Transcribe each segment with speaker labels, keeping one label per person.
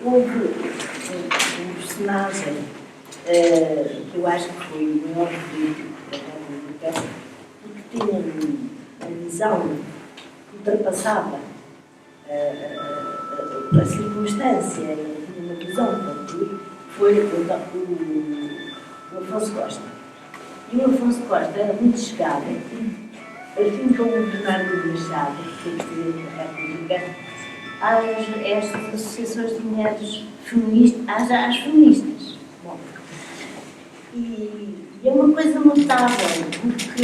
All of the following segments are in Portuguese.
Speaker 1: houve um personagem que eu acho que foi o maior político da República, porque tinha uma visão que ultrapassava a circunstância, e tinha uma visão para tudo, foi o Afonso Costa. E o Afonso Costa era muito chegado, assim como o Bernardo Machado, que foi Presidente da República, às estas associações de mulheres feministas, às feministas. Bom, e é uma coisa notável, porque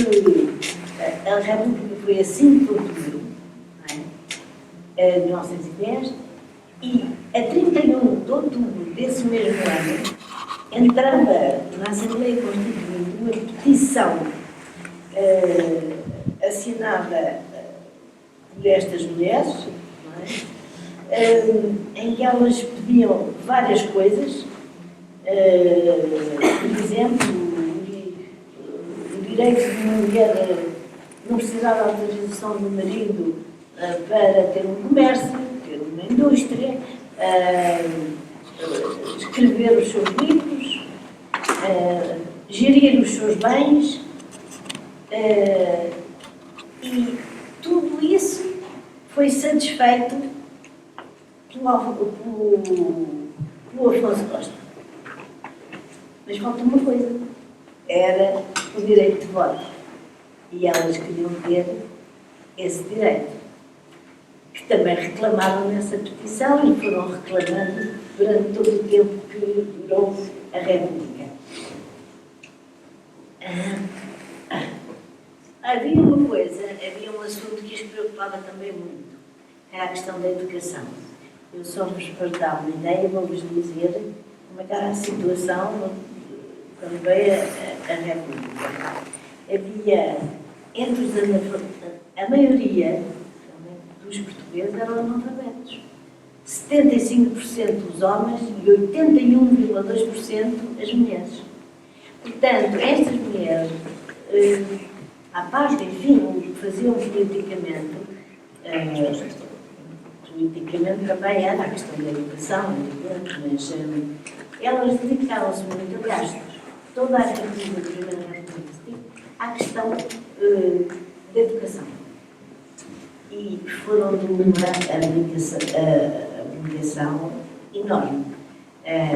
Speaker 1: a República foi a 5 de outubro, de 1910, e a 31 de outubro desse mesmo ano entrava na Assembleia Constituinte uma petição assinada por estas mulheres, em que elas pediam várias coisas, por exemplo, o direito de uma mulher não precisar da autorização do marido para ter um comércio, ter uma indústria, escrever os seus livros, gerir os seus bens, e tudo isso foi satisfeito pelo Afonso Costa. Mas falta uma coisa, era o direito de voto. E elas queriam ter esse direito, que também reclamaram nessa petição e foram reclamando durante todo o tempo que durou a República. Havia uma coisa, havia um assunto que as preocupava também muito, era a questão da educação. Eu só vos para dar uma ideia, vou-vos dizer como era a situação quando veio a República. Havia, entre os analfabetos, a maioria dos portugueses eram analfabetos. 75% os homens e 81,2% as mulheres. Portanto, estas mulheres, à parte, enfim, o que faziam politicamente também era a questão da educação, mas elas dedicaram-se muito, aliás, toda a República, a Primeira República, à questão da educação. E foram de uma abnegação enorme.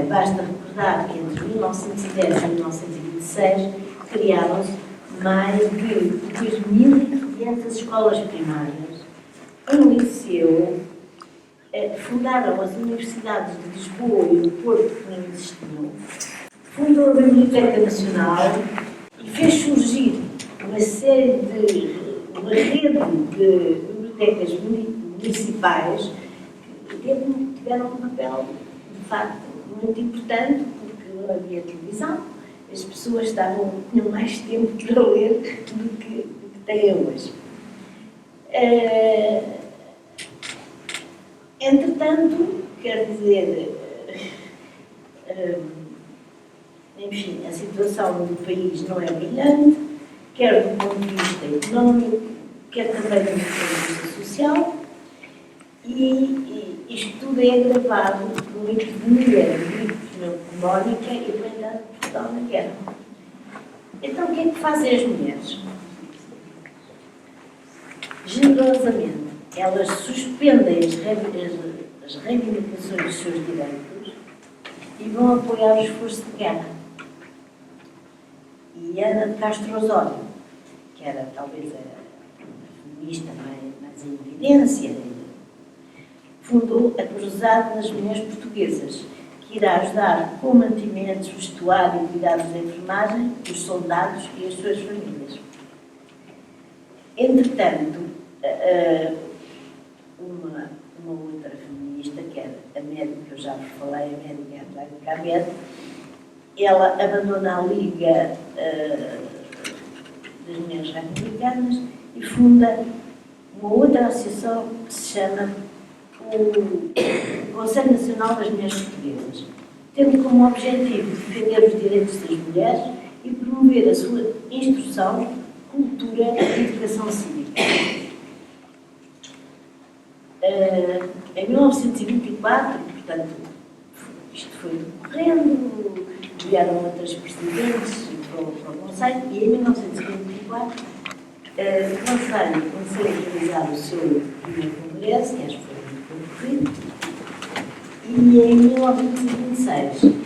Speaker 1: Basta recordar que entre 1910 e 1926 criaram-se mais de 2.500 escolas primárias, um liceu, fundaram as universidades de Lisboa e do Porto, que não existiam, fundou a Biblioteca Nacional e fez surgir uma rede de bibliotecas municipais que tiveram um papel, de facto, muito importante, porque não havia televisão, as pessoas tinham mais tempo para ler do que têm hoje. Entretanto, quer dizer, enfim, a situação do país não é brilhante, quer do ponto de vista económico, quer também do ponto de vista social, e isto tudo é agravado por uma epidemia pneumónica e, no entanto, Portugal na guerra. Então, o que é que fazem as mulheres? Generosamente, elas suspendem as reivindicações dos seus direitos e vão apoiar o esforço de guerra. E Ana de Castro Osório, que era talvez a feminista mais em evidência, fundou a Cruzada das Mulheres Portuguesas, que irá ajudar com mantimentos, vestuário e cuidados da enfermagem, os soldados e as suas famílias. Entretanto, uma outra feminista, que era a médica que eu já vos falei, a médica António Cabet, ela abandona a Liga das Mulheres Republicanas e funda uma outra associação que se chama o Conselho Nacional das Mulheres Portuguesas, tendo como objetivo defender os direitos das mulheres e promover a sua instrução, cultura e educação cívica. Em 1924, portanto, isto foi decorrendo, vieram outras presidentes para o Conselho, e em 1924 comecei a realizar o seu primeiro congresso, que acho que foi muito concorrido, e em 1926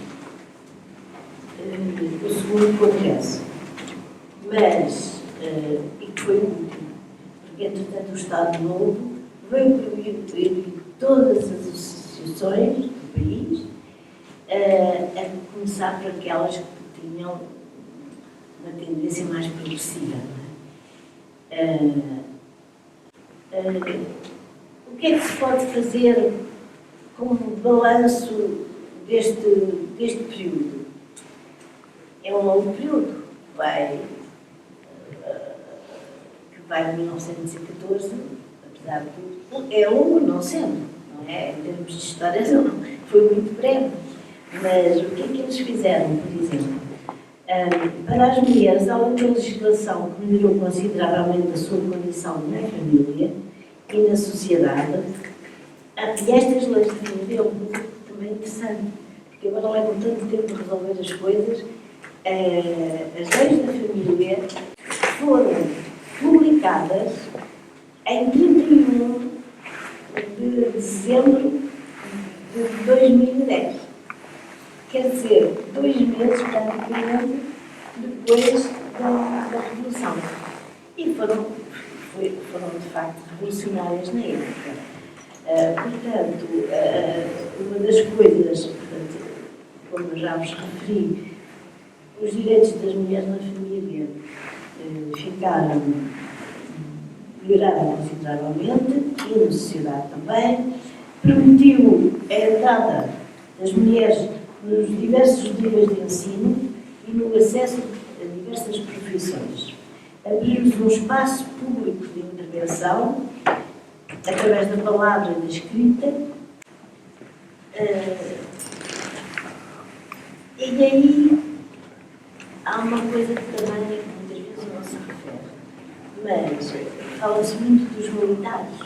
Speaker 1: o segundo congresso, mas, e que foi o último, porque entretanto o Estado Novo veio proibir todas as associações do país, a começar por aquelas que tinham uma tendência mais progressiva. O que é que se pode fazer como balanço deste período? É um longo período, que vai de 1914, apesar de tudo, é longo não sendo, não é? Em termos de história não, foi muito breve. Mas o que é que eles fizeram, por exemplo? Para as mulheres, há uma legislação que melhorou consideravelmente a sua condição na família e na sociedade. E estas leis de família é um pouco também interessante, porque agora levam tanto tempo a resolver as coisas. As leis da família foram publicadas em 31 de dezembro de 2010. Quer dizer, 2 meses praticamente depois da Revolução. E foram de facto revolucionárias na época. Portanto, uma das coisas, como eu já vos referi, os direitos das mulheres na família melhoraram consideravelmente, e na sociedade também. Permitiu a entrada das mulheres nos diversos níveis de ensino e no acesso a diversas profissões. Abriu-nos um espaço público de intervenção, através da palavra e da escrita, e aí há uma coisa que também muitas vezes não se refere, mas fala-se muito dos militares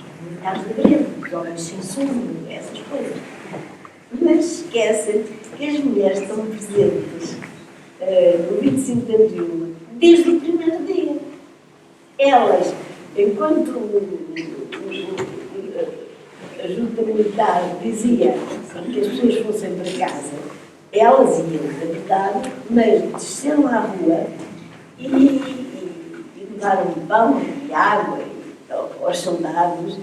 Speaker 1: da greve, dos homens sem sumo, essas coisas. Mas esquecem que as mulheres estão presentes no 25 de Abril desde o primeiro dia. Elas, enquanto a junta militar dizia que as pessoas fossem para casa, elas iam, na verdade, mas desceram à rua e levaram pão e água aos soldados,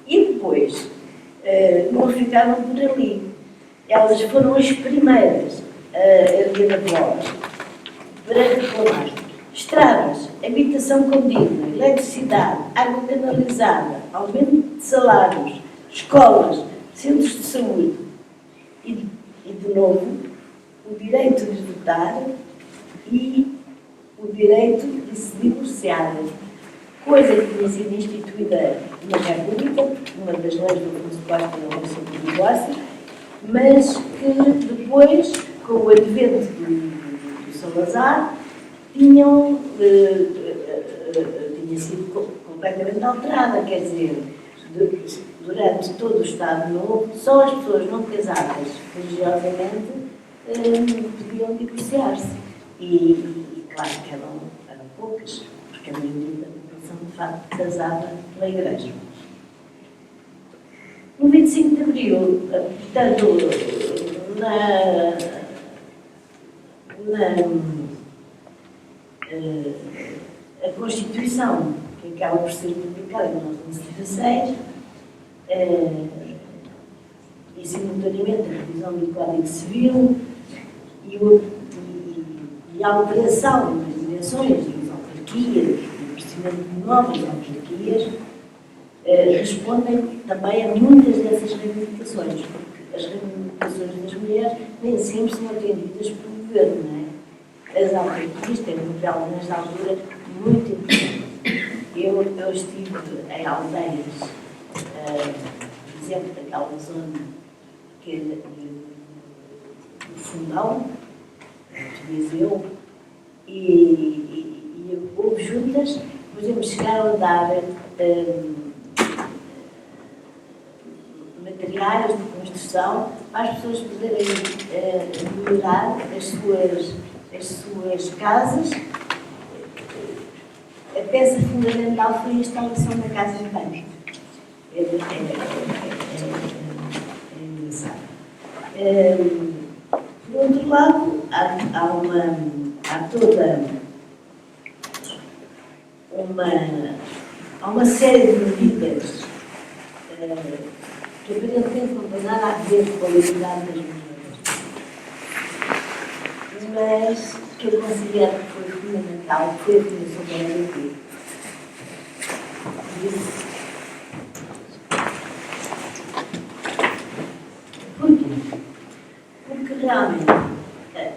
Speaker 1: e depois não ficaram por ali. Elas foram as primeiras a erguer a voz para reclamar estradas, habitação condigna, eletricidade, água canalizada, aumento de salários, escolas, centros de saúde e de novo, o direito de votar e o direito de se divorciarem, coisa que tinha sido instituída na República, uma das leis do Afonso Costa não é sobre o divórcio, mas que depois, com o advento do Salazar, tinha sido completamente alterada, quer dizer, durante todo o Estado Novo, só as pessoas não casadas religiosamente podiam divorciar-se. E claro que eram poucas, porque a maioria da população de facto casava pela Igreja. No 25 de Abril, portanto, a Constituição, que acaba por ser publicada em 1916, e simultaneamente a revisão do Código Civil e a alteração das dimensões das autarquias, o aparecimento de novas autarquias, respondem também a muitas dessas reivindicações, porque as reivindicações das mulheres nem sempre são atendidas pelo governo, não é? As autarquias têm um papel, nesta altura, muito importante. Eu estive em aldeias, por exemplo, daquela zona que é do Fundão, de Viseu, e houve juntas, por exemplo, chegaram a dar materiais de construção discussão para as pessoas poderem melhorar as suas casas. A peça fundamental foi a instalação da casa de banho. É engraçado. Por outro lado, há toda uma série de medidas que aparentemente não tem nada a ver com a qualidade das mulheres, mas que eu considero que foi fundamental, que foi a Comissão da LGBT. Porquê? Porque realmente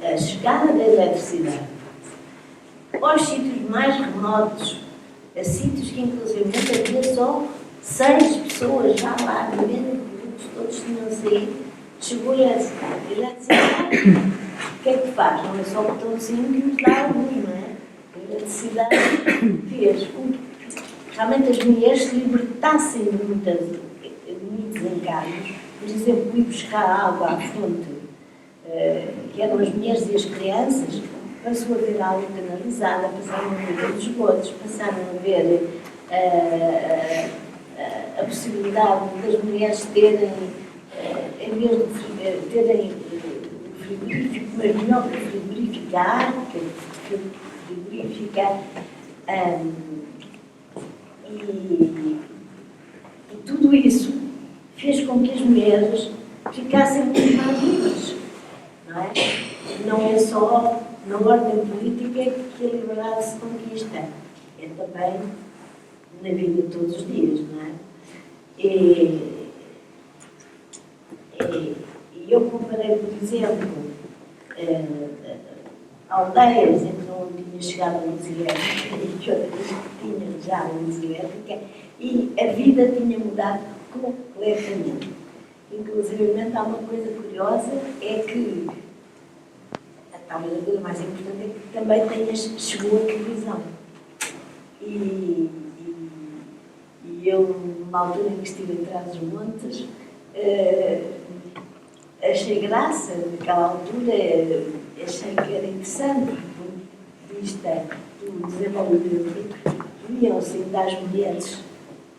Speaker 1: a chegada da eletricidade aos sítios mais remotos, a sítios que inclusive havia só 6 pessoas já lá, vivendo, todos tinham saído, chegou a eletricidade. A eletricidade, o que é que faz? Não é só o botãozinho que nos dá a luz, não é? A eletricidade fez com que realmente as mulheres se libertassem de muitos encargos. Por exemplo, ir buscar água à fonte, que eram as mulheres e as crianças, passou a ver água canalizada, passaram a ver os esgotos, passaram a ver a possibilidade das mulheres terem, em vez de terem frigorífico, mas melhor que frigorificar, e tudo isso fez com que as mulheres ficassem muito mais livres, não é? Não é só na ordem política que a liberdade se conquista, é também na vida de todos os dias, não é? E eu comparei, por exemplo, aldeias em que não tinha chegado a luz elétrica e que outras que tinham já a luz elétrica e a vida tinha mudado completamente. Inclusive, há uma coisa curiosa, é que talvez a coisa mais importante é que também chegou a televisão. E eu, numa altura em que estive em Trás-os-Montes, achei graça naquela altura, achei que era interessante, do ponto de vista do desenvolvimento, viam-se ainda as mulheres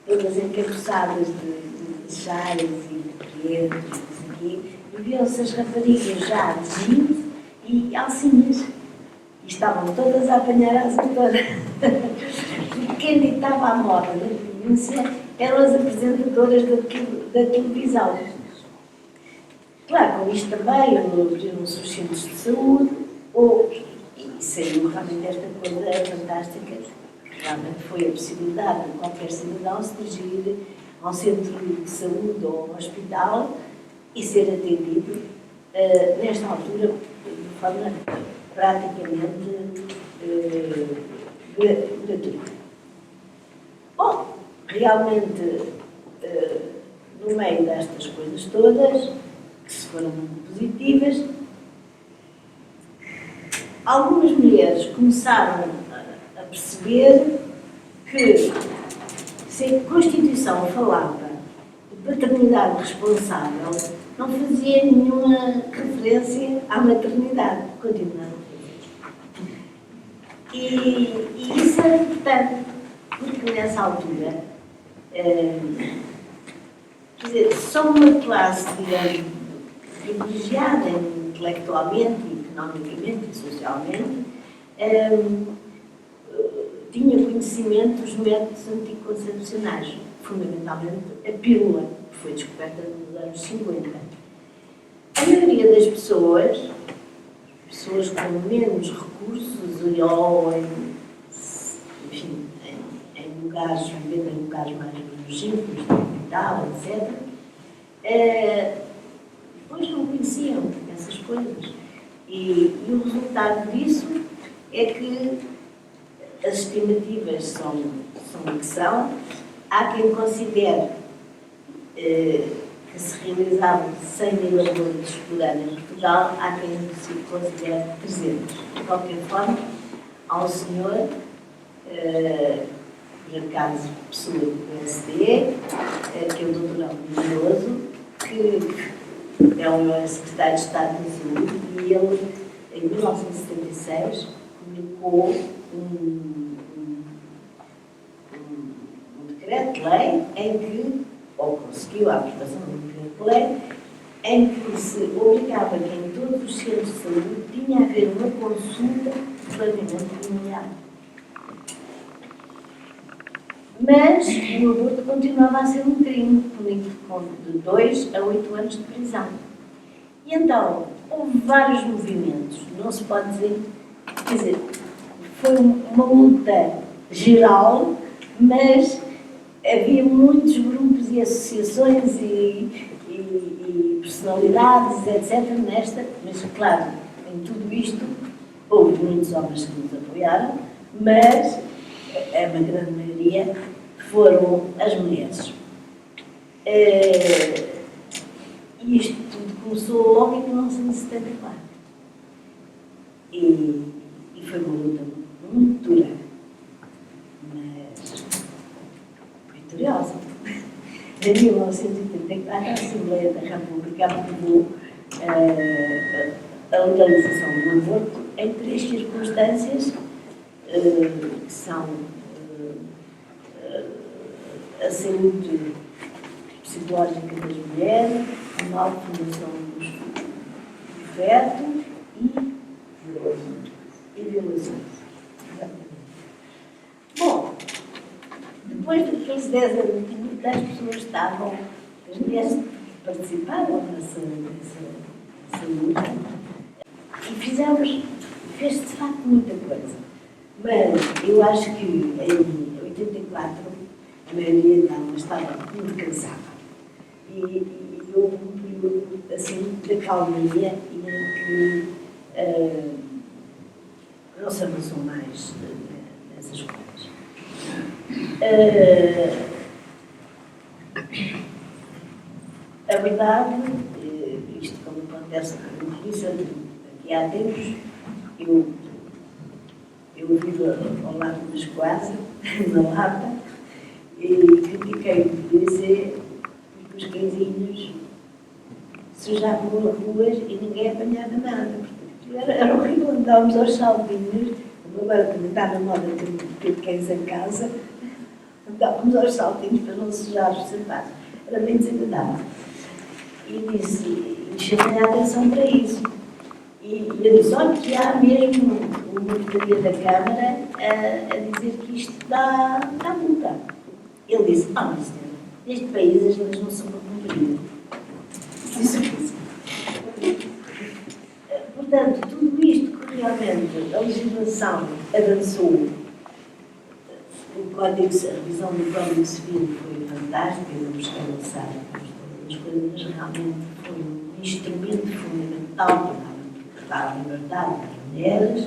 Speaker 1: todas encabeçadas de chás e de quedos, e viam-se as raparigas já de jeans e alcinhas. E estavam todas a apanhar a azedora. E quem ditava a moda na província eram as apresentadoras da televisão. Claro, com isto também abriram-se os centros de saúde, e saiu realmente esta coisa fantástica, que realmente foi a possibilidade de qualquer cidadão se dirigir a um centro de saúde ou a um hospital e ser atendido nesta altura de forma praticamente gratuita. Bom, realmente, no meio destas coisas todas, que se foram muito positivas, algumas mulheres começaram a perceber que se a Constituição falava de paternidade responsável, não fazia nenhuma referência à maternidade. Continuava a fazer. E isso era importante, porque nessa altura, quer dizer, só uma classe, digamos, privilegiada intelectualmente, economicamente e socialmente, tinha conhecimento dos métodos anticoncepcionais, fundamentalmente a pílula, que foi descoberta nos anos 50. A maioria das pessoas com menos recursos ou enfim, em lugares, vivendo em lugares mais longínquos, na capital, etc., depois não conheciam essas coisas. E o resultado disso é que as estimativas são o que são. Há quem considere que se realizavam 100 mil abortos por ano em Portugal, há quem se considere 300. De qualquer forma, há um senhor, por acaso pessoa do PSD, que é o Dr. Almeida, que é o secretário de Estado da Saúde, e ele, em 1976, publicou um decreto-lei em que, ou conseguiu a aprovação de um decreto-lei, em que se obrigava que em todos os centros de saúde tinha a haver uma consulta de planeamento familiar. Mas o aborto continuava a ser um crime, punido de 2 a 8 anos de prisão. E então, houve vários movimentos, não se pode dizer, quer dizer, foi uma luta geral, mas havia muitos grupos e associações e personalidades, etc., nesta, mas claro, em tudo isto, houve muitos homens que nos apoiaram, mas a grande maioria foram as mulheres. E isto tudo começou logo em 1974. E foi uma luta muito dura, mas vitoriosa. Em 1984, a Assembleia da República aprovou a legalização do aborto em 3 circunstâncias, que são a saúde psicológica das mulheres, a malformação do feto e violações. Bom, depois daqueles 10 anos, muitas pessoas estavam, as mulheres participaram nessa luta e fez-se de facto muita coisa. Mas eu acho que em 84 a maioria delas estava muito cansada. E houve um período assim de calmaria e em que não se avançou mais nessas coisas. A verdade, isto como acontece com a polícia, aqui há tempos, eu vivo ao lado da Escoasa, na Lapa, e critiquei o PDC porque os cãezinhos sujavam as ruas e ninguém apanhava nada. Era horrível, andávamos aos saltinhos, agora também está na moda ter cães em casa, andávamos aos saltinhos para não sujar os sapatos. Era bem desagradável. E chamei a atenção para isso. E eu disse, olha, que há mesmo uma portaria da Câmara a dizer que isto dá multa. Ele disse, mas senhora, neste país as leis não são para cumprir. Isso. Portanto, tudo isto que realmente a legislação avançou, a revisão do Código Civil foi fantástica, eu não me estou a lançar as coisas, mas realmente foi um instrumento fundamental para a liberdade das mulheres,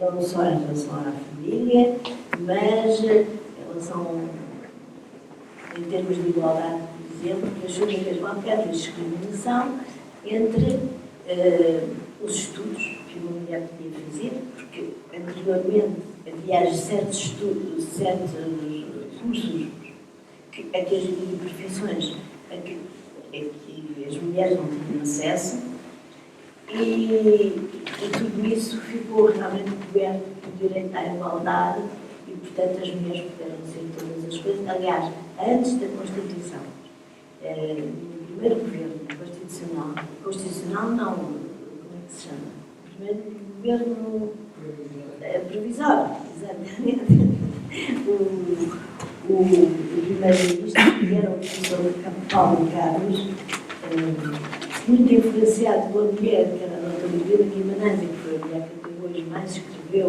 Speaker 1: não só em relação à família, mas em relação, em termos de igualdade, por exemplo, que achou que havia qualquer discriminação entre os estudos que uma mulher podia fazer, porque anteriormente havia certos cursos e profissões a que as mulheres não tinham acesso, e tudo isso ficou realmente coberto pelo direito à igualdade e, portanto, as mulheres puderam ser todas as coisas. Aliás, antes da Constituição, no primeiro governo constitucional não, como é que se chama? O primeiro governo provisório, exatamente. O primeiro-ministro, que era o professor Paulo Carlos, muito influenciado pela mulher, que era a doutora Helena Guimarães, que foi a mulher que até hoje mais escreveu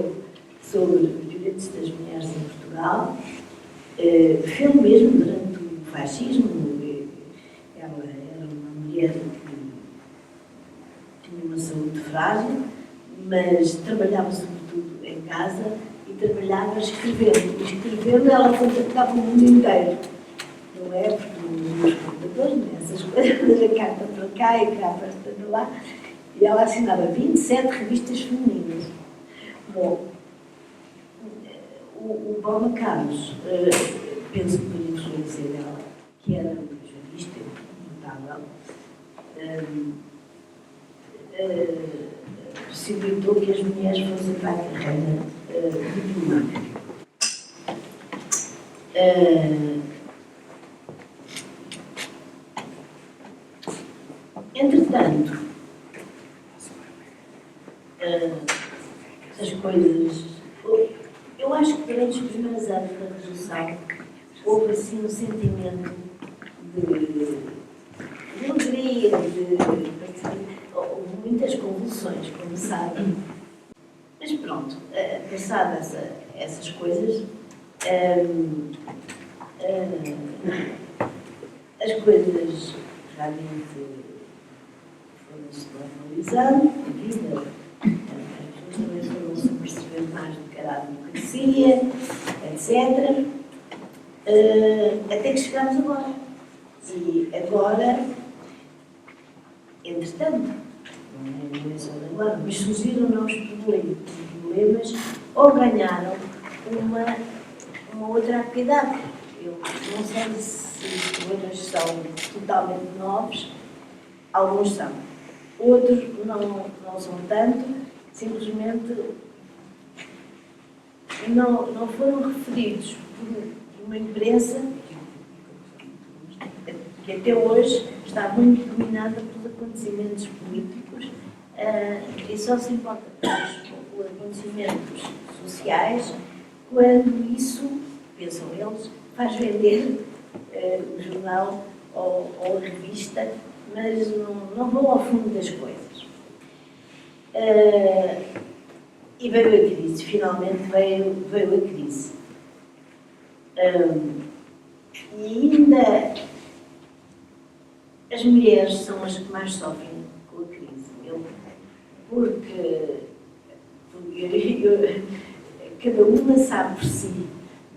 Speaker 1: sobre os direitos das mulheres em Portugal, fez mesmo durante o fascismo. Ela era uma mulher que tinha uma saúde frágil, mas trabalhava sobretudo em casa e trabalhava escrevendo. Escrevendo, ela contactava o mundo inteiro. Não é? Porque os computadores, essas coisas, a carta para cá e a carta para lá, e ela assinava 27 revistas femininas. Bom, o Paulo Carlos, penso que por influência dela, que era jurista, notável, possibilitou que as mulheres fossem para a carreira diplomática. Entretanto, as coisas... Eu acho que durante os primeiros anos da Revolução houve assim um sentimento de alegria, houve muitas convulsões, como sabem. Mas pronto, passadas essas coisas, as coisas realmente foram-se normalizando, a vida, as pessoas também foram-se percebendo mais do que era a democracia, etc. Até que chegamos agora. E agora, entretanto, não é só agora, mas surgiram novos problemas ou ganharam uma outra atividade. Eu não sei se os problemas são totalmente novos, alguns são. Outros não são tanto, simplesmente não foram referidos por uma imprensa que até hoje está muito dominada pelos acontecimentos políticos e só se importa com os acontecimentos sociais quando isso, pensam eles, faz vender o jornal ou a revista, mas não vão ao fundo das coisas. E veio a crise, finalmente veio a crise. E ainda as mulheres são as que mais sofrem com a crise. Porque cada uma sabe por si,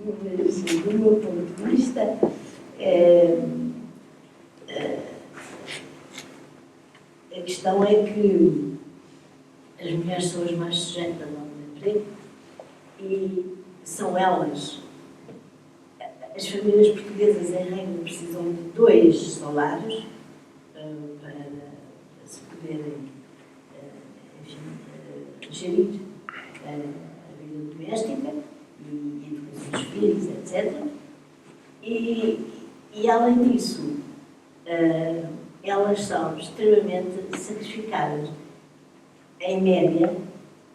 Speaker 1: mas do meu ponto de vista, a questão é que as mulheres são as mais sujeitas ao emprego e são elas. As famílias portuguesas, em regra, precisam de 2 salários para se poderem gerir a vida doméstica e a educação dos filhos, etc. E além disso, elas são extremamente sacrificadas. Em média,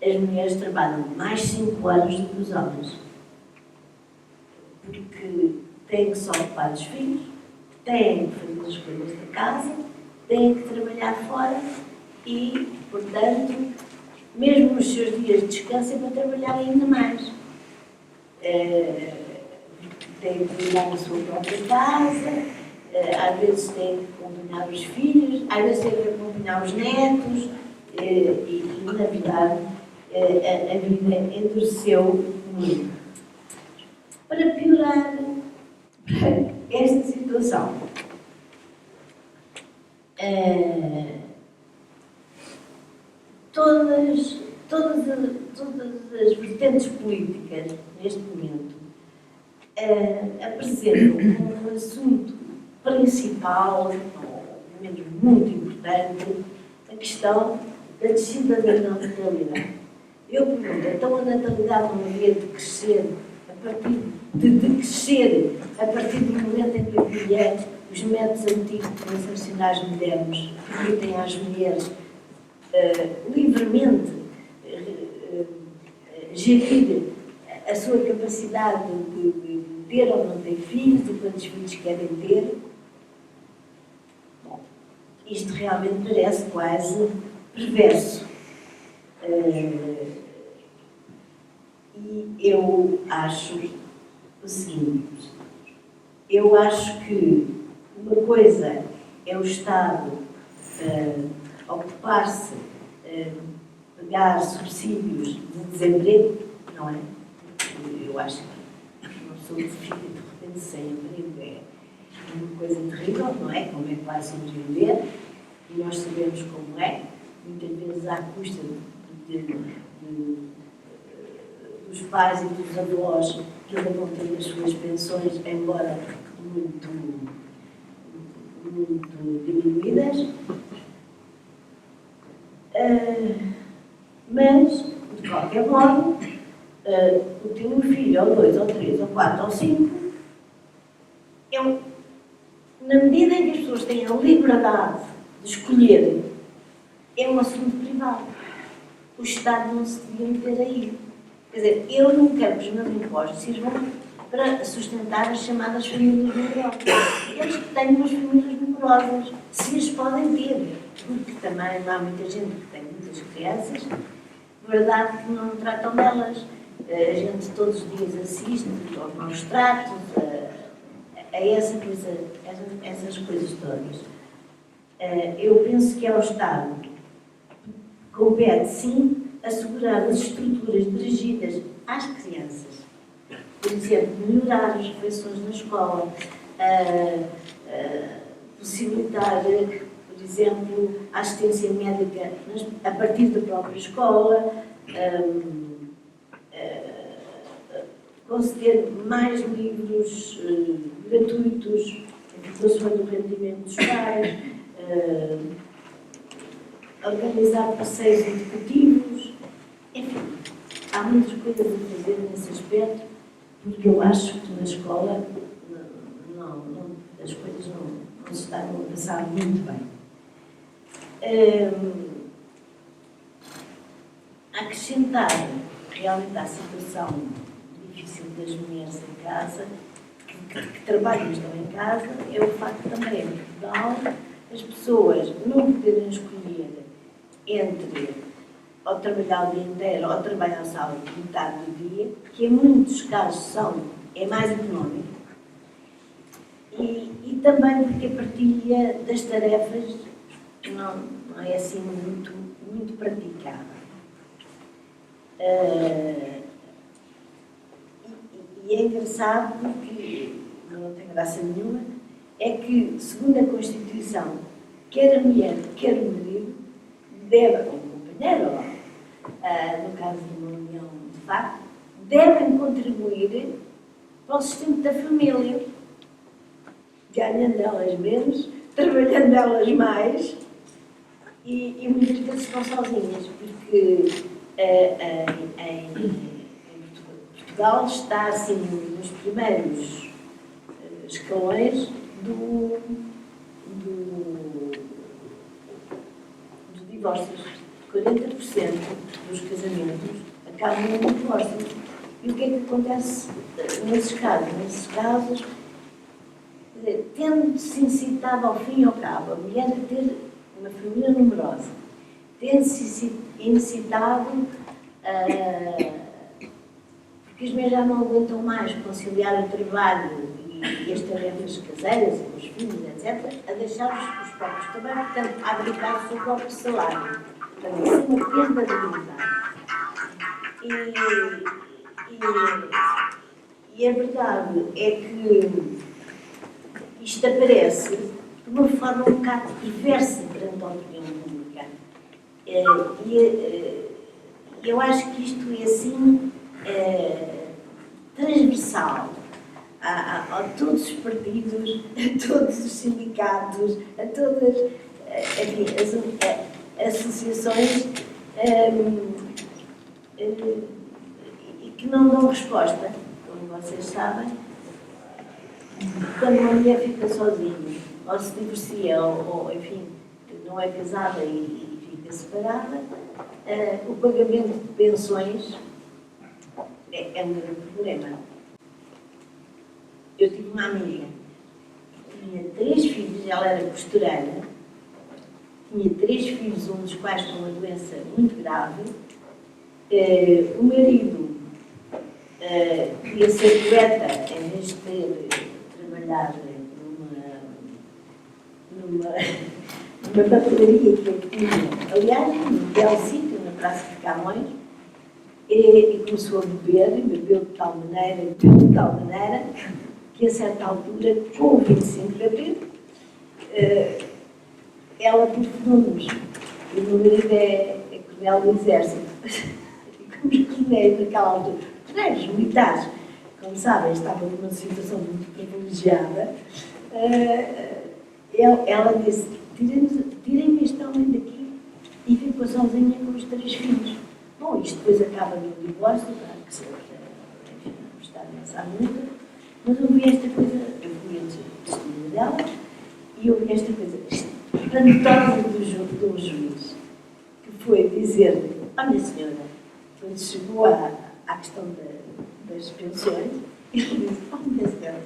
Speaker 1: as mulheres trabalham mais 5 anos do que os homens. Porque têm que se ocupar dos filhos, têm que fazer as coisas da casa, têm que trabalhar fora e, portanto, mesmo nos seus dias de descanso é para trabalhar ainda mais. Têm que cuidar da sua própria casa, às vezes têm que acompanhar os filhos, às vezes têm que acompanhar os netos e na verdade, a vida endureceu muito. Para piorar esta situação, todas as vertentes políticas, neste momento, apresentam como um assunto principal, ou menos muito importante, a questão da descida da natalidade. Eu pergunto, então a natalidade não havia de crescer a partir do momento em que havia os métodos anticoncepcionais modernos que permitem às mulheres livremente gerir a sua capacidade de ter ou não ter filhos e quantos filhos querem ter. Bom, isto realmente parece quase perverso. E eu acho o seguinte, eu acho que uma coisa é o Estado ocupar-se, pegar subsídios de desemprego, não é? Eu acho que uma pessoa que fica de repente sem emprego é uma coisa terrível, não é? Como é que vai sobreviver? E nós sabemos como é, muitas vezes à custa dos pais e dos avós que ainda vão ter as suas pensões, embora muito diminuídas. Mas, de qualquer modo, o teu filho, ou 2, ou 3, ou 4, ou 5, na medida em que as pessoas têm a liberdade de escolher, é um assunto privado. O Estado não se devia meter aí. Quer dizer, eu não quero que os meus impostos sirvam para sustentar as chamadas famílias numerosas. Eles que têm umas famílias numerosas, se as podem ter, porque também não há muita gente que tem muitas crianças, verdade que não tratam delas. A gente todos os dias assiste aos maus tratos, a essas coisas todas. Eu penso que ao Estado compete, sim, assegurar as estruturas dirigidas às crianças. Por exemplo, melhorar as refeições na escola, possibilitar, por exemplo, a assistência médica a partir da própria escola, conceder mais livros gratuitos, informações do rendimento dos pais, organizar passeios educativos, enfim, há muitas coisas a fazer nesse aspecto, porque eu acho que na escola as coisas não se estão a passar muito bem. Acrescentar realmente à situação difícil das mulheres em casa, que trabalham e estão em casa, é o facto também em Portugal as pessoas não poderem escolher entre ou trabalhar o dia inteiro ou trabalhar só metade do dia, que em muitos casos é mais económico, e também porque a partilha das tarefas não é assim muito praticada. E é engraçado porque, não tem graça nenhuma, é que, segundo a Constituição, quer a mulher, quer o marido, devem, ou o companheiro, no caso de uma união de facto, devem contribuir para o sustento da família, ganhando elas menos, trabalhando elas mais, e muitas vezes estão sozinhas, porque em Portugal está assim nos primeiros escalões dos divórcios. 40% dos casamentos acabam no divórcio. E o que é que acontece nesses casos? Nesses casos, tendo-se incitado ao fim e ao cabo a mulher a ter uma família numerosa, tendo-se incitado porque as mulheres já não aguentam mais conciliar o trabalho e as tarefas caseiras, com os filhos, etc., a deixar os próprios também, portanto, a abdicar do seu próprio salário. Portanto, isso é uma perda de dignidade. E a verdade é que isto aparece de uma forma um bocado diversa perante a opinião pública. Eu acho que isto é assim transversal a todos os partidos, a todos os sindicatos, a todas enfim, as associações e que não dão resposta, como vocês sabem, quando uma mulher fica sozinha, ou se divorcia, ou enfim, não é casada e fica separada, o pagamento de pensões é um grande problema. Eu tive uma amiga que tinha 3 filhos, ela era costureira, tinha 3 filhos, um dos quais com uma doença muito grave. O marido queria ser poeta, em vez de trabalhar numa papelaria que tinha, aliás, num belo sítio, na Praça de Camões, e começou a beber, bebeu de tal maneira, que a certa altura, com o 25 de Abril, ela telefonou-nos. E o meu marido é coronel do Exército. E como os coronéis naquela altura, coronéis militares, como sabem, estavam numa situação muito privilegiada, ela disse: tirem-me este homem daqui, e ficou sozinha com os 3 filhos. Bom, isto depois acaba no divórcio, claro que se enfim, não está nessa luta, mas eu vi esta coisa, eu fui antes do testemunho dela, e eu vi esta coisa espantosa do juiz, que foi dizer-lhe, minha senhora, quando chegou à questão das pensões, ele disse, minha senhora,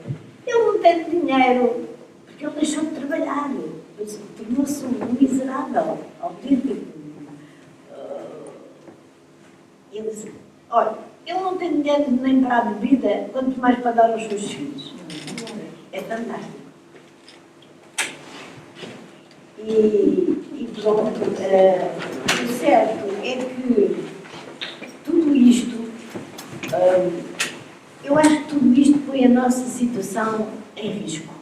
Speaker 1: ele não tem dinheiro, porque ele deixou de trabalhar, tornou-se um miserável, autêntico. Ele disse, olha, ele não tem dinheiro nem para a bebida, quanto mais para dar aos seus filhos. É fantástico. E pronto, o certo é que tudo isto, eu acho que tudo isto põe a nossa situação em risco.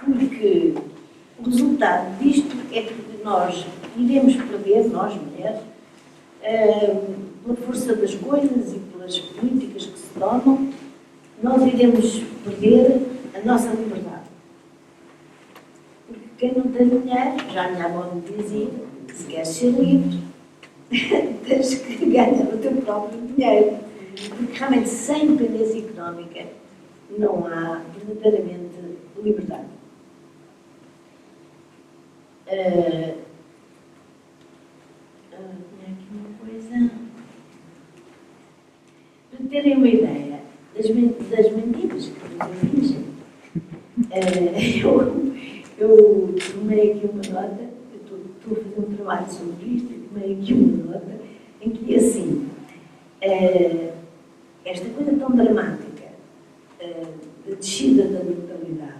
Speaker 1: Porque o resultado disto é que nós iremos perder, nós mulheres, pela força das coisas e pelas políticas que se tomam, nós iremos perder a nossa liberdade. Porque quem não tem dinheiro, já a minha avó me dizia, se queres ser livre, tens que ganhar o teu próprio dinheiro. Porque realmente sem independência económica não há verdadeiramente liberdade. Tinha aqui uma coisa. Para terem uma ideia das mentiras que nos infligem, eu tomei aqui uma nota, eu estou a fazer um trabalho sobre isto, e tomei aqui uma nota em que assim, esta coisa tão dramática da descida da natalidade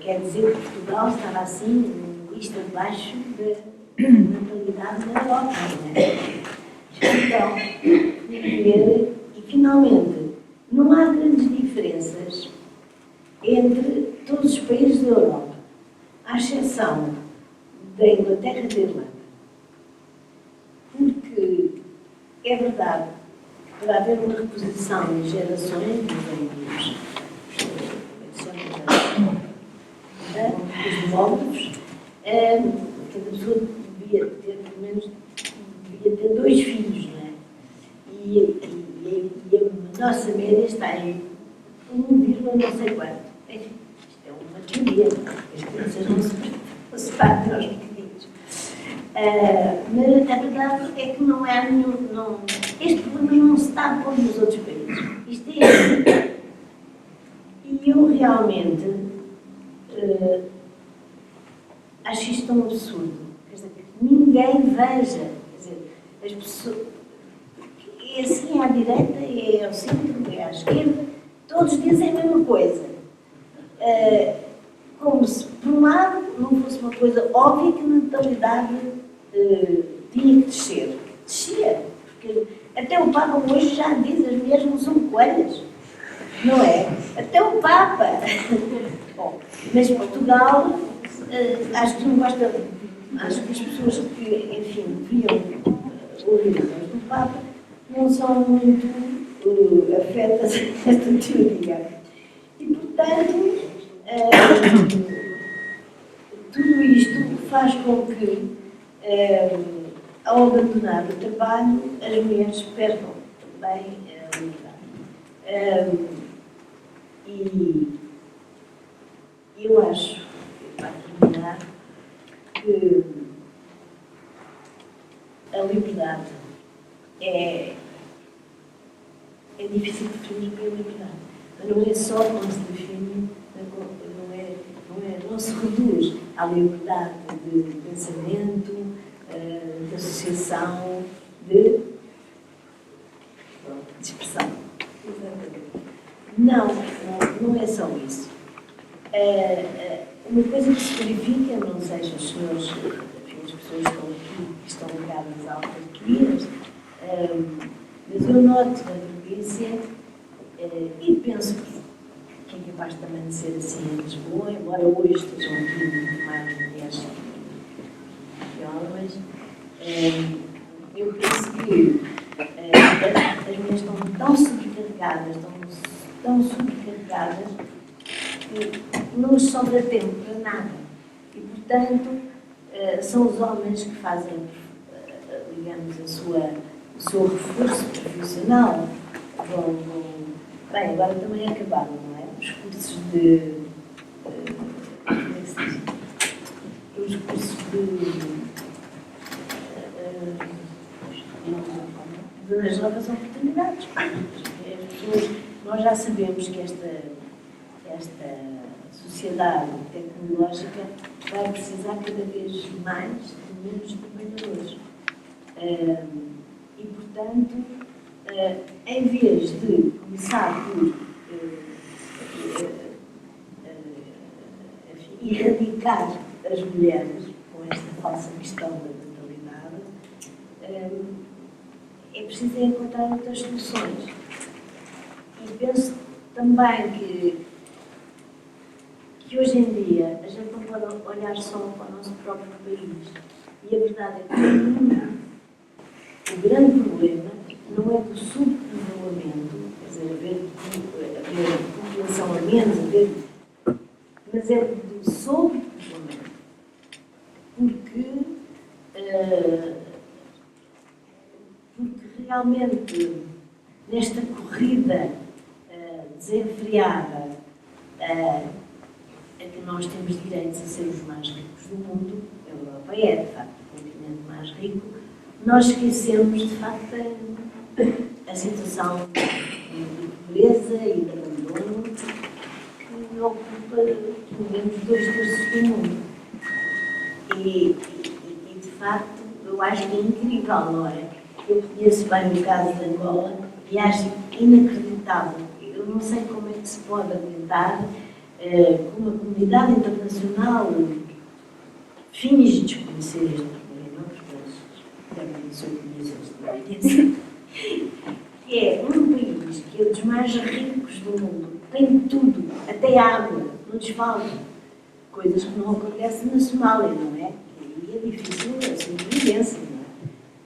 Speaker 1: quer dizer que Portugal estava assim, uma lista abaixo da natalidade na Europa, não é? Então, e finalmente, não há grandes diferenças entre todos os países da Europa, à exceção da Inglaterra e da Irlanda. Porque é verdade que para haver uma reposição de gerações, os demógrafos, cada pessoa devia ter, pelo menos, devia ter 2 filhos, não é? E a nossa média está em 1, não sei quanto. Enfim, isto é uma teoria, as crianças não se partem aos pequeninos. Mas a verdade é que não há nenhum. Este problema não se está a pôr nos outros países. Isto é assim. E eu realmente acho isto tão absurdo. Quer dizer, que ninguém veja. Quer dizer, as pessoas. É assim à direita, é ao centro, é à esquerda, todos dizem a mesma coisa. Como se, por um lado, não fosse uma coisa óbvia que a natalidade tinha que descer. Descia. Porque até o Papa hoje já diz, as mulheres não são coelhas. Não é? Até o Papa. Bom, mas Portugal, acho que não gosta. Acho que as pessoas que, enfim, viam orientações do Papa não são muito afetas a esta teoria. E, portanto, tudo isto faz com que, ao abandonar o trabalho, as mulheres perdam também a liberdade. E eu acho, para terminar, que a liberdade é difícil de definir bem a liberdade. Mas não é só como se define, não se reduz à liberdade de pensamento, de associação, de expressão. Não é só isso. Uma coisa que se verifica, não sei se os senhores, as pessoas que estão aqui, que estão ligadas a autarquias, mas eu noto na província, e penso que é capaz também de ser assim em Lisboa, embora hoje estejam aqui muito mais mulheres que homens, eu penso que as mulheres estão tão sobrecarregadas, que não lhes sobra tempo para nada. E, portanto, são os homens que fazem, digamos, o seu reforço profissional. Bem, agora também acabaram, não é? Os cursos de... como é que se diz? Os cursos das novas oportunidades. Nós já sabemos que esta sociedade tecnológica vai precisar cada vez mais de menos trabalhadores. E, portanto, em vez de começar por erradicar as mulheres com esta falsa questão da natalidade, é preciso encontrar outras soluções. E penso também que hoje em dia a gente não pode olhar só para o nosso próprio país. E a verdade é que o grande problema não é do subpovoamento, quer dizer, haver população a menos, mas é do sobrepovoamento. Porque realmente, nesta corrida desenfreada a que nós temos direitos a ser os mais ricos do mundo, a Europa é, de facto, o continente mais rico, nós esquecemos, de facto, a situação de pobreza e de abandono que ocupa, pelo menos, 2/3 do mundo. E, de facto, eu acho que é incrível, não é? Eu conheço bem o caso de Angola e acho inacreditável. Eu não sei como é que se pode aguentar com uma comunidade internacional finge desconhecer este problema, porque também sou conhecer, que é um país que é dos mais ricos do mundo, tem tudo, até água, não lhes falta. Coisas que não acontecem na Somália, não é? E é difícil a sobrevivência, não é?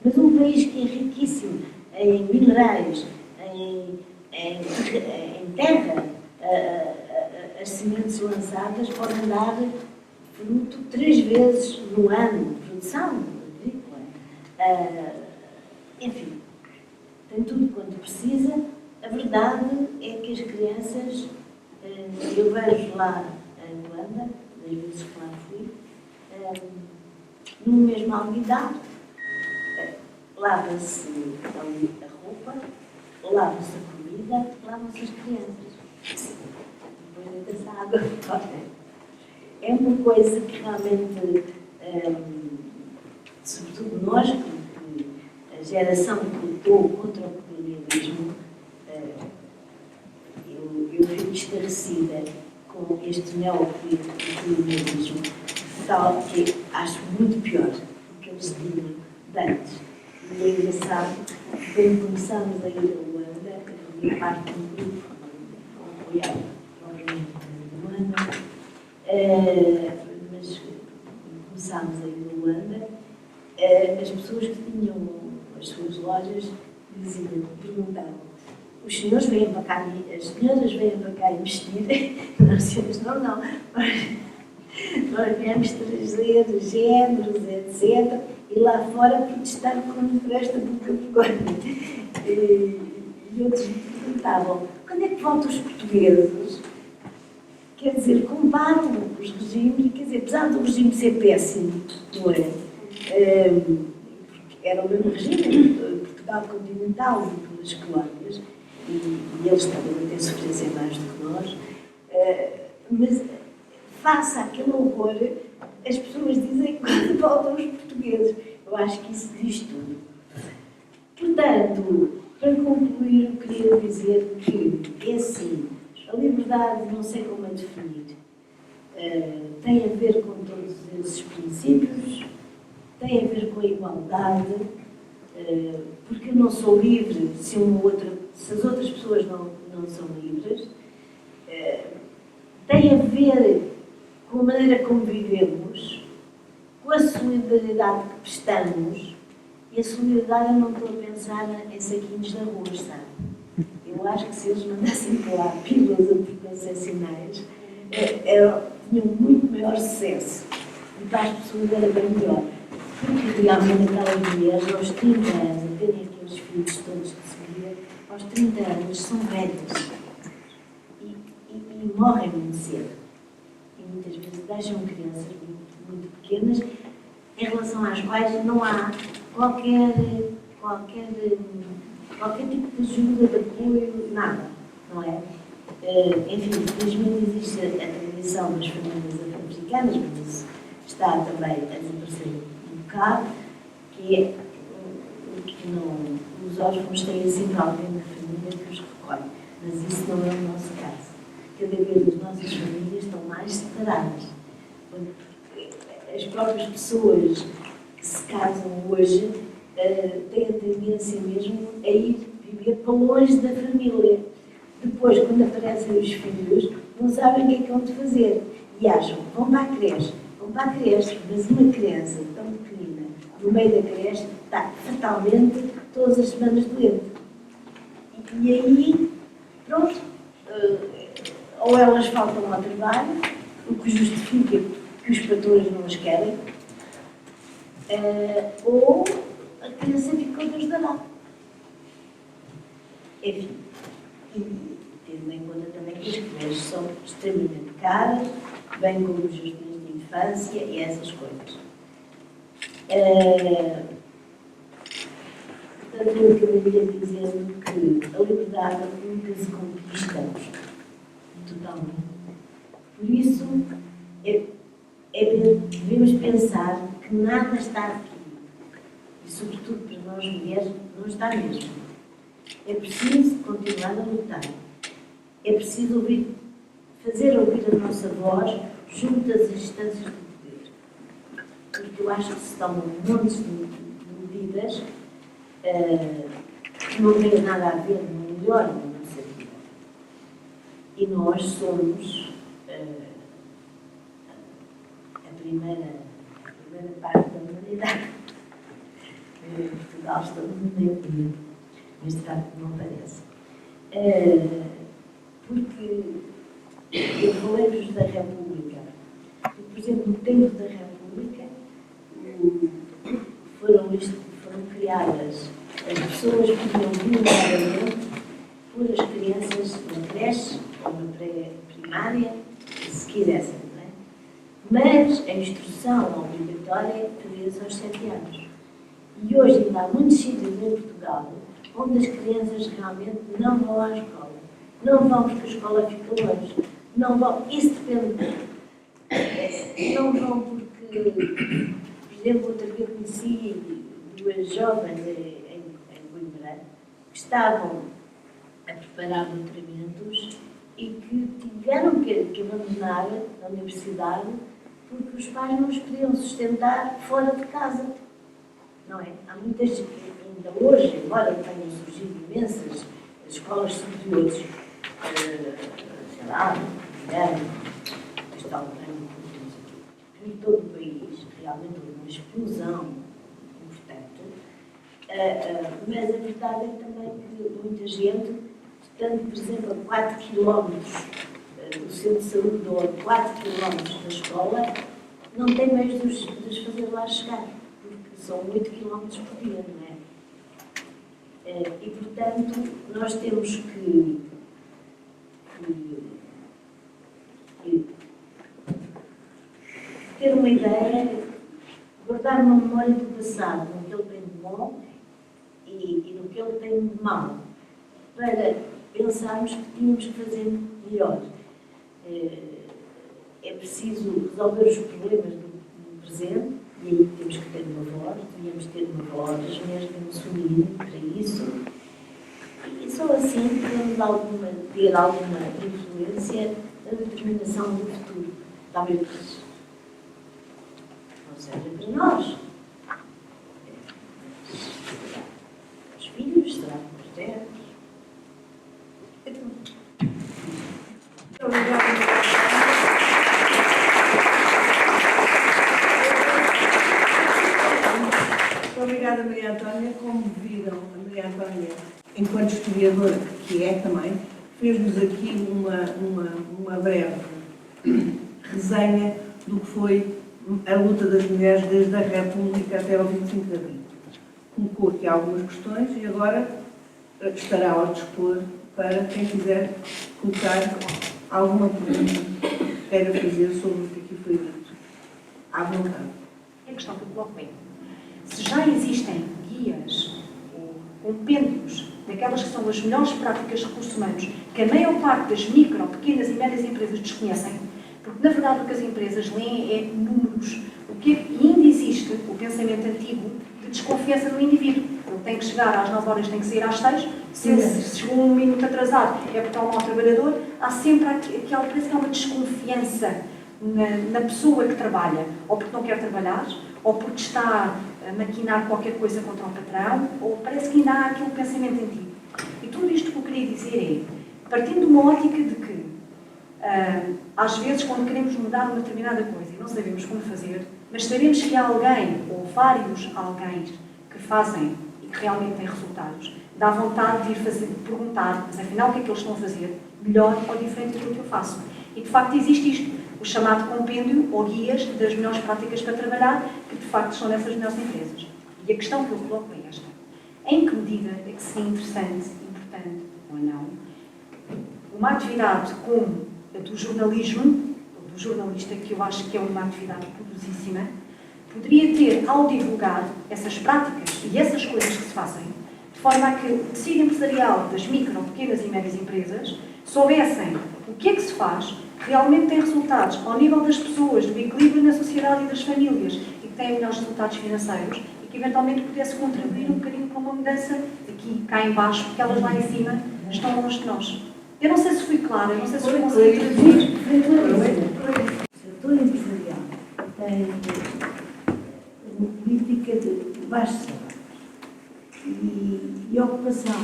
Speaker 1: Mas um país que é riquíssimo em minerais, em terra, as sementes lançadas podem dar fruto 3 vezes no ano, produção agrícola. Enfim, tem tudo quanto precisa. A verdade é que as crianças, eu vejo lá em Luanda, das vezes que lá fui, no mesmo alguidar, lava-se ali a roupa, lava-se a comida, lavam-se as crianças. Depois dessa água fora. É uma coisa que realmente, sobretudo nós, que a geração que lutou contra o colonialismo, eu fico estarrecida com este neocolonialismo, tal que acho muito pior do que eles tinham de antes. E é engraçado que quando começámos a ir a Luanda, eu fazia parte de um grupo apoiado pela Luanda, mas começámos a ir a Luanda, as pessoas que tinham as suas lojas diziam, perguntavam: os senhores vêm para cá, as senhoras vêm para cá investir? Nós dizíamos, não, nós viemos trazer géneros, etc. E lá fora protestar contra esta boca vergonha. E outros me perguntavam, quando é que voltam os portugueses? Quer dizer, comparam os regimes, quer dizer, apesar do regime ser péssimo, não é? Era o mesmo regime, Portugal continental e pelas colónias, e eles estavam a ter sofrência mais do que nós, mas face àquele horror, as pessoas dizem quando voltam os portugueses. Eu acho que isso diz tudo. Portanto, para concluir, eu queria dizer que é assim, a liberdade, não sei como a definir, tem a ver com todos esses princípios, tem a ver com a igualdade, porque eu não sou livre se as outras pessoas não são livres, tem a ver com a maneira como vivemos, com a solidariedade que prestamos, e a solidariedade eu não estou a pensar em saquinhos de arroz, sabe? Eu acho que se eles mandassem para lá pílulas anticoncepcionais, tinham muito maior sucesso do para as pessoas era bem melhor. Porque realmente aquelas mulheres, aos 30 anos, a terem aqueles filhos todos que se via, aos 30 anos são velhas e morrem muito cedo. E muitas vezes deixam crianças muito pequenas, em relação às quais não há qualquer tipo de ajuda, de apoio, nada, não é? Enfim, felizmente existe a tradição das famílias africanas, mas isso está também a desaparecer um bocado, que é que não, os órfãos têm sempre alguém na família que os recolhe, mas isso não é o nosso caso. Cada vez as nossas famílias estão mais separadas. As próprias pessoas que se casam hoje têm a tendência mesmo a ir viver para longe da família. Depois, quando aparecem os filhos, não sabem o que é que vão de fazer. E acham, vão para a creche, mas uma criança tão pequenina, no meio da creche, está fatalmente todas as semanas doente. E aí, pronto, ou elas faltam ao trabalho, o que justifica que os patrões não as querem, ou a criança ficou Deus dará. Enfim, e tendo em conta também que as creches são extremamente caras, bem como os jardins de infância e essas coisas. Portanto, eu acabaria dizendo que a liberdade nunca se conquista totalmente. Por isso, devemos pensar que nada está aqui. E, sobretudo, para nós mulheres, não está mesmo. É preciso continuar a lutar. É preciso fazer ouvir a nossa voz junto às instâncias do poder. Porque eu acho que se tomam montes de medidas que não têm nada a ver, não melhoram a nossa vida. E nós somos a primeira parte da humanidade. Portugal está no meio, mas de facto não parece. Porque eu falei-vos da República. Por exemplo, no tempo da República foram criadas, as pessoas podiam voluntariamente pôr as crianças na creche ou na pré-primária, se quisessem, não é? Mas a instrução obrigatória é 3 aos 7 anos. E hoje ainda há muitos sítios em Portugal onde as crianças realmente não vão à escola. Não vão porque a escola fica longe. Não vão, isso depende. Não vão porque, por exemplo, outra vez conheci 2 jovens em Coimbra que estavam a preparar doutoramentos e que tiveram que abandonar a universidade porque os pais não os podiam sustentar fora de casa. Não é? Há muitas, ainda hoje, embora tenham surgido imensas escolas superiores, sei lá, em todo o país, realmente houve uma explosão importante, mas a verdade é também que muita gente, estando, por exemplo, a 4 km do centro de saúde ou a 4 km da escola, não tem meios de os fazer lá chegar. São 8 km por dia, não é? E, portanto, nós temos que ter uma ideia, guardar uma memória do passado, no que ele tem de bom e no que ele tem de mau, para pensarmos que tínhamos que fazer melhor. É preciso resolver os problemas do presente, e aí temos que ter uma voz, devíamos ter uma voz, as mulheres devemos se unir para isso. E só assim podemos ter alguma influência na determinação do futuro. Talvez não seja para nós. Os filhos serão para os netos. Muito obrigada.
Speaker 2: Obrigada, Maria Antónia. Como viram, a Maria Antónia, enquanto historiadora que é também, fez-nos aqui uma breve resenha do que foi a luta das mulheres desde a República até ao 25 de Abril. Colocou aqui algumas questões e agora estará ao dispor para quem quiser colocar alguma pergunta que queira fazer sobre o que aqui foi dito. À vontade.
Speaker 3: A questão que eu coloco é, se já existem guias ou compêndios daquelas que são as melhores práticas de recursos humanos, que a maior parte das micro, pequenas e médias empresas desconhecem, porque na verdade o que as empresas leem é números. E ainda existe o pensamento antigo de desconfiança no indivíduo. Ele tem que chegar às 9 horas, tem que sair às 6. Se chegou um minuto atrasado, é porque é um mau trabalhador. Há sempre aquela, parece que há uma desconfiança na pessoa que trabalha, ou porque não quer trabalhar, ou porque está a maquinar qualquer coisa contra o patrão, ou parece que ainda há aquele pensamento antigo. E tudo isto que eu queria dizer é, partindo de uma ótica de que, às vezes, quando queremos mudar uma determinada coisa e não sabemos como fazer, mas sabemos que há alguém, ou vários alguém, que fazem e que realmente têm resultados, dá vontade de ir fazer, perguntar, mas afinal o que é que eles estão a fazer melhor ou diferente daquilo que eu faço. E de facto existe isto, o chamado compêndio ou guias das melhores práticas para trabalhar, que de facto são nessas melhores empresas. E a questão que eu coloco é esta: em que medida é que seria interessante, importante ou não, uma atividade como a do jornalismo, ou do jornalista, que eu acho que é uma atividade poderosíssima, poderia ter, ao divulgar essas práticas e essas coisas que se fazem, de forma a que o tecido empresarial das micro, pequenas e médias empresas soubessem o que é que se faz, que realmente tem resultados ao nível das pessoas, do equilíbrio na sociedade e das famílias, e que têm melhores resultados financeiros, e que eventualmente pudesse contribuir um bocadinho para uma mudança aqui, cá em baixo, porque elas lá em cima estão longe de nós. Eu não sei se fui clara, não sei se foi consegui traduzir.
Speaker 1: O setor empresarial tem uma política de baixo salário e ocupação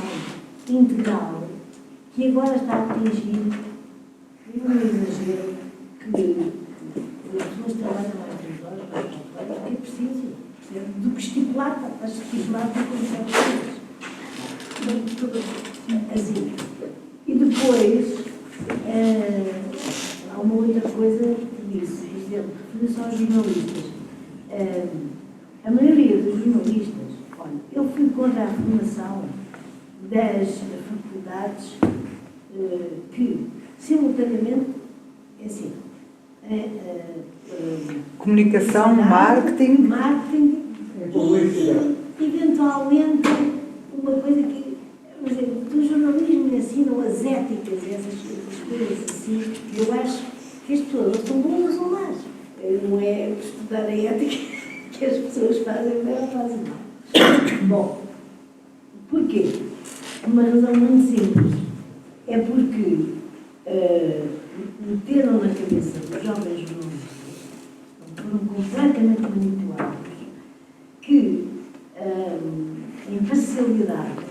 Speaker 1: integral que agora está a atingir um exagero que as pessoas trabalham mais 3 horas, é preciso, do que estipulado, mas estipulado para começar assim. E depois, há uma outra coisa que disse, por exemplo, referiu-se aos jornalistas. A maioria dos jornalistas, olha, eu fui contra a formação das faculdades que, simultaneamente, é assim,
Speaker 4: comunicação, marketing
Speaker 1: e, eventualmente, uma coisa que, por exemplo, do jornalismo ensinam as éticas, essas coisas assim, eu acho que as pessoas são boas ou são más. Não é estudar a ética que as pessoas fazem bem ou fazem mal. Bom, porquê? Uma razão muito simples. É porque meteram na cabeça dos jovens jornalistas, foram completamente manipulados, que a imparcialidade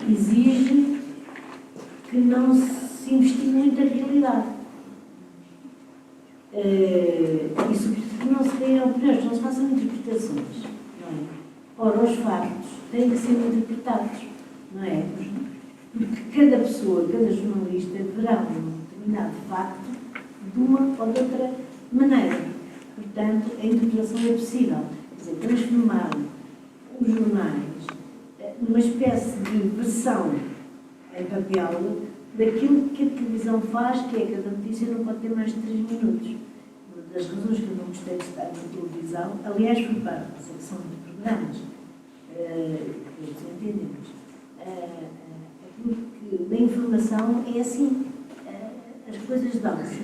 Speaker 1: exige que não se investigue muito a realidade. E sobretudo que não se deem opiniões, não se façam interpretações. Não é? Ora, os factos têm que ser interpretados, não é? Porque cada pessoa, cada jornalista verá um determinado facto de uma ou de outra maneira. Portanto, a interpretação é possível. Quer dizer, transformar os jornais numa espécie de versão em papel daquilo que a televisão faz, que é que cada notícia não pode ter mais de 3 minutos. Uma das razões que eu não gostei de estar na televisão, aliás, foi para a secção de programas, todos entendemos, porque na informação é assim, as coisas dão-se.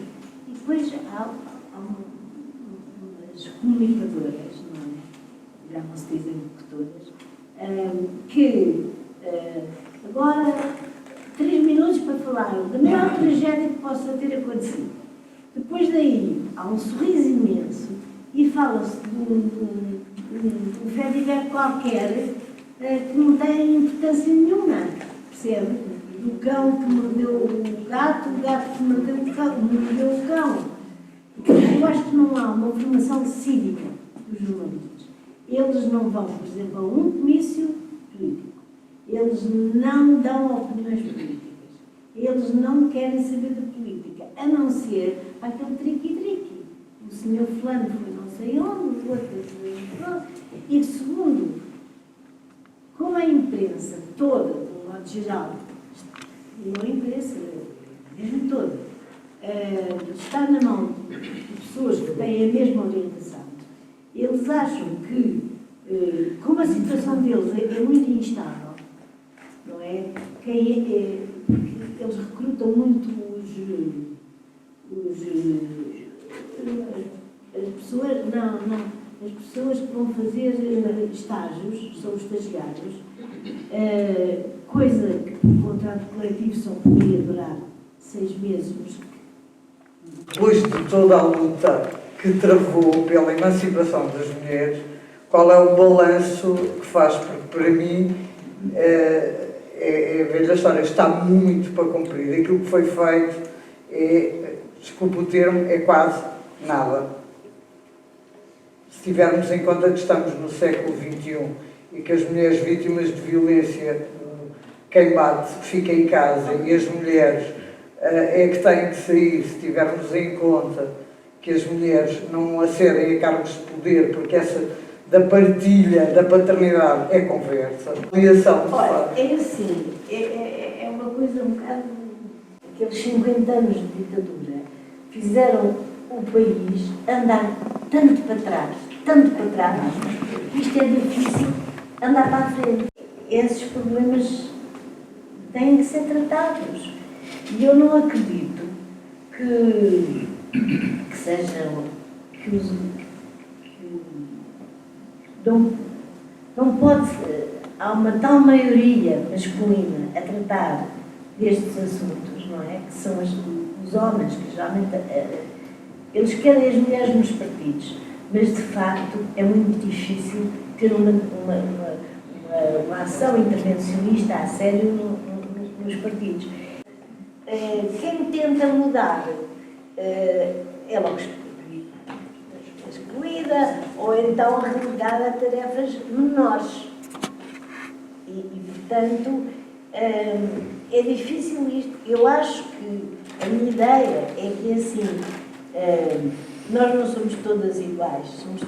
Speaker 1: E depois há umas comunicadoras, não é? Já não se dizem locutoras, que agora 3 minutos para falar da maior tragédia que possa ter acontecido. Depois daí há um sorriso imenso e fala-se de um fediver qualquer que não tem importância nenhuma, percebe? Do cão que mordeu o gato que mordeu o cão. Eu acho que não há uma formação cívica dos jornalistas. Eles não vão, por exemplo, a um comício político. Eles não dão opiniões políticas. Eles não querem saber de política. política, a não ser aquele triqui-triqui. O senhor fulano foi não sei onde, o outro foi pronto. E segundo, como a imprensa toda, do modo geral, não a imprensa, mesmo toda, está na mão de pessoas que têm a mesma orientação, eles acham que, como a situação deles é muito instável, não é? Eles recrutam muito as pessoas que vão fazer estágios, são os estagiários, coisa que o contrato coletivo só poderia durar 6 meses.
Speaker 4: Depois de toda a luta que travou pela emancipação das mulheres, qual é o balanço que faz? Porque para mim é a velha história, está muito para cumprir. Aquilo que foi feito desculpe o termo, é quase nada. Se tivermos em conta que estamos no século XXI e que as mulheres vítimas de violência, quem bate fica em casa e as mulheres é que têm que sair, se tivermos em conta que as mulheres não acedem a cargos de poder, porque essa da partilha da paternidade é conversa.
Speaker 1: Olha, é assim, é uma coisa um bocado... Aqueles 50 anos de ditadura fizeram o país andar tanto para trás, que isto é difícil andar para a frente. Esses problemas têm que ser tratados. E eu não acredito que sejam... Não pode ser. Há uma tal maioria masculina a tratar destes assuntos, não é? Que são os homens, que geralmente eles querem as mulheres nos partidos, mas de facto é muito difícil ter uma ação intervencionista a sério nos partidos. Quem tenta mudar é logo excluída ou então relegada a tarefas menores. E portanto, é difícil isto. Eu acho que a minha ideia é que assim, nós não somos todas iguais, somos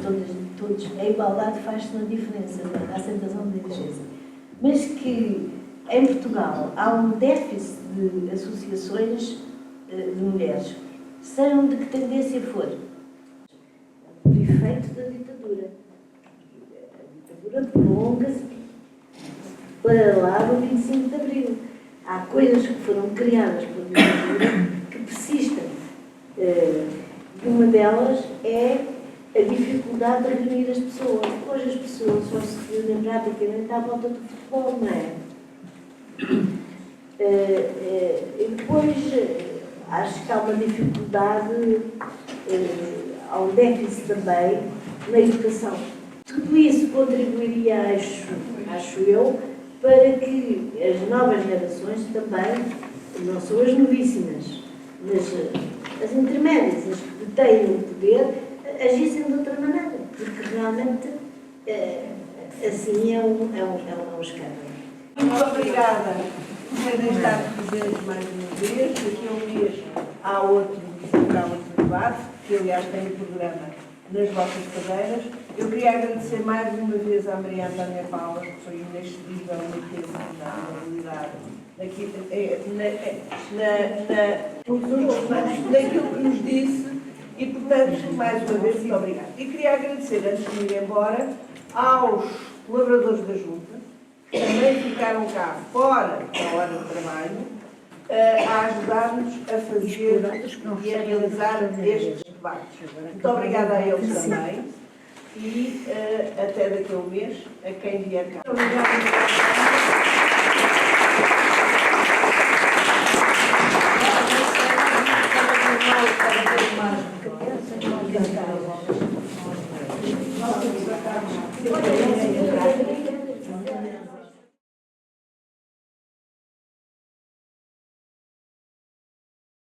Speaker 1: todos. A igualdade faz-se na diferença, na aceitação da diferença. Mas que em Portugal há um déficit de associações de mulheres, sejam de que tendência for. Por efeito da ditadura. A ditadura prolonga-se para lá do 25 de Abril. Há coisas que foram criadas pela ditadura que persistem. Uma delas é a dificuldade de reunir as pessoas. Hoje as pessoas só se reúnem praticamente à volta do futebol, não é? E depois acho que há uma dificuldade, há um déficit também na educação. Tudo isso contribuiria, acho eu, para que as novas gerações também, não são as novíssimas, mas as intermédias, as que têm o poder, agissem de outra maneira, porque realmente assim é um escândalo.
Speaker 2: Muito obrigada por terem estado presentes mais uma vez. Daqui a um mês há outro debate, que aliás tem o programa nas vossas cadeiras. Eu queria agradecer mais uma vez à Maria Antônia Paula, que foi inexcedível no tempo, na realidade, naquilo que nos disse, e portanto, mais uma vez, muito obrigada. E queria agradecer, antes de ir embora, aos colaboradores da Junta, que também ficaram cá fora da hora de trabalho, a ajudar-nos a fazer e a realizar estes debates. Muito obrigada a eles também e até daqui a um mês, a quem vier cá. Muito obrigada.